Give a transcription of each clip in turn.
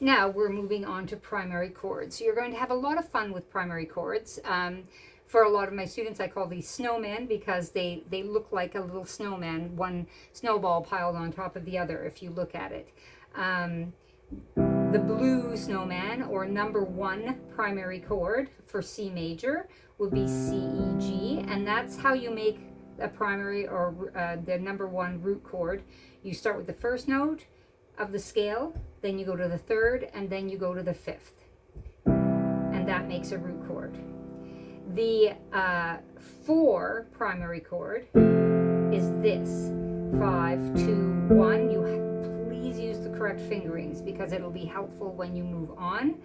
Now we're moving on to primary chords. So you're going to have a lot of fun with primary chords. For a lot of my students, I call these snowmen because they look like a little snowman, one snowball piled on top of the other if you look at it. The blue snowman, or number 1 primary chord for C major, would be C, E, G, and that's how you make a primary or the number 1 root chord. You start with the first note of the scale, then you go to the 3rd, and then you go to the 5th, and that makes a root chord. The 4 primary chord is this, 5, 2, 1. Please use the correct fingerings because it'll be helpful when you move on.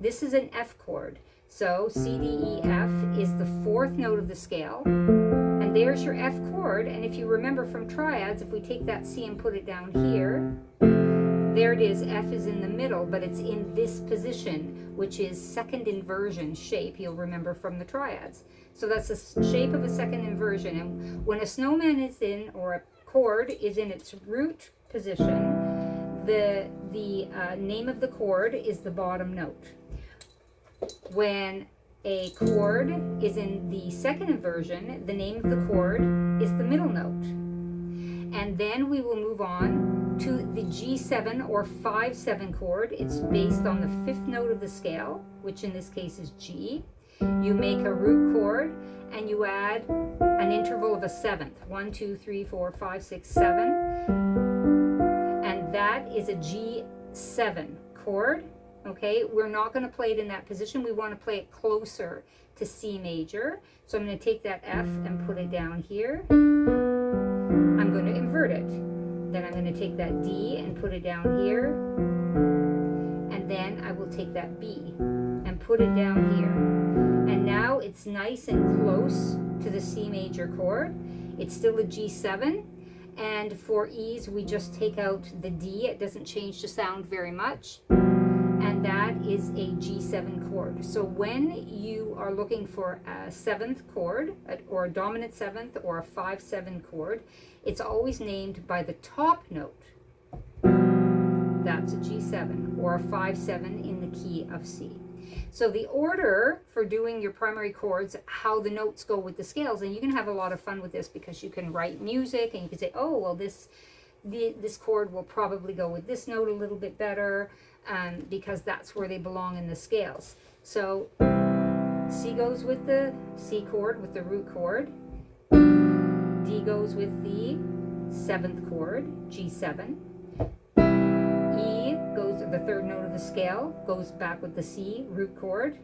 This is an F chord. So C, D, E, F is the 4th note of the scale. And there's your F chord. And if you remember from triads, if we take that C and put it down here, there it is. F is in the middle, but it's in this position, which is second inversion shape. You'll remember from the triads. So that's the shape of a second inversion. And when a snowman is in, or a chord is in its root position, the name of the chord is the bottom note. When a chord is in the second inversion, the name of the chord is the middle note. And then we will move on to the G7 or 5/7 chord. It's based on the 5th note of the scale, which in this case is G. You make a root chord and you add an interval of a 7th. 1, 2, 3, 4, 5, 6, 7. And that is a G7 chord. Okay, we're not going to play it in that position. We want to play it closer to C major. So I'm going to take that F and put it down here. I'm going to invert it. Then I'm going to take that D and put it down here. And then I will take that B and put it down here. And now it's nice and close to the C major chord. It's still a G7. And for ease, we just take out the D. It doesn't change the sound very much. And that is a G7 chord. So when you are looking for a 7th chord, or a dominant 7th, or a 5/7 chord, it's always named by the top note. That's a G7, or a 5/7 in the key of C. So the order for doing your primary chords, how the notes go with the scales, and you can have a lot of fun with this because you can write music and you can say, oh, well, this chord will probably go with this note a little bit better, because that's where they belong in the scales. So C goes with the C chord, with the root chord. D goes with the 7th chord, G7. E goes, the 3rd note of the scale, goes back with the C root chord.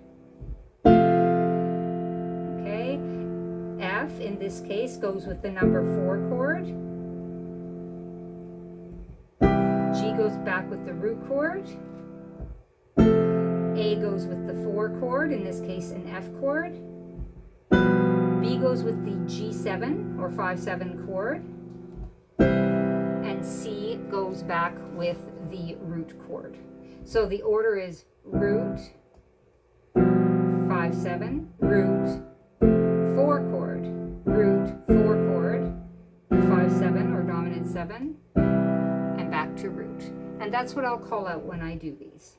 Okay. F, in this case, goes with the number 4 chord. G goes back with the root chord. A goes with the 4 chord, in this case an F chord. B goes with the G7 or 5/7 chord. And C goes back with the root chord. So the order is root, 5/7, root, 4 chord, root, 4 chord, 5/7 or dominant 7, and back to root. And that's what I'll call out when I do these.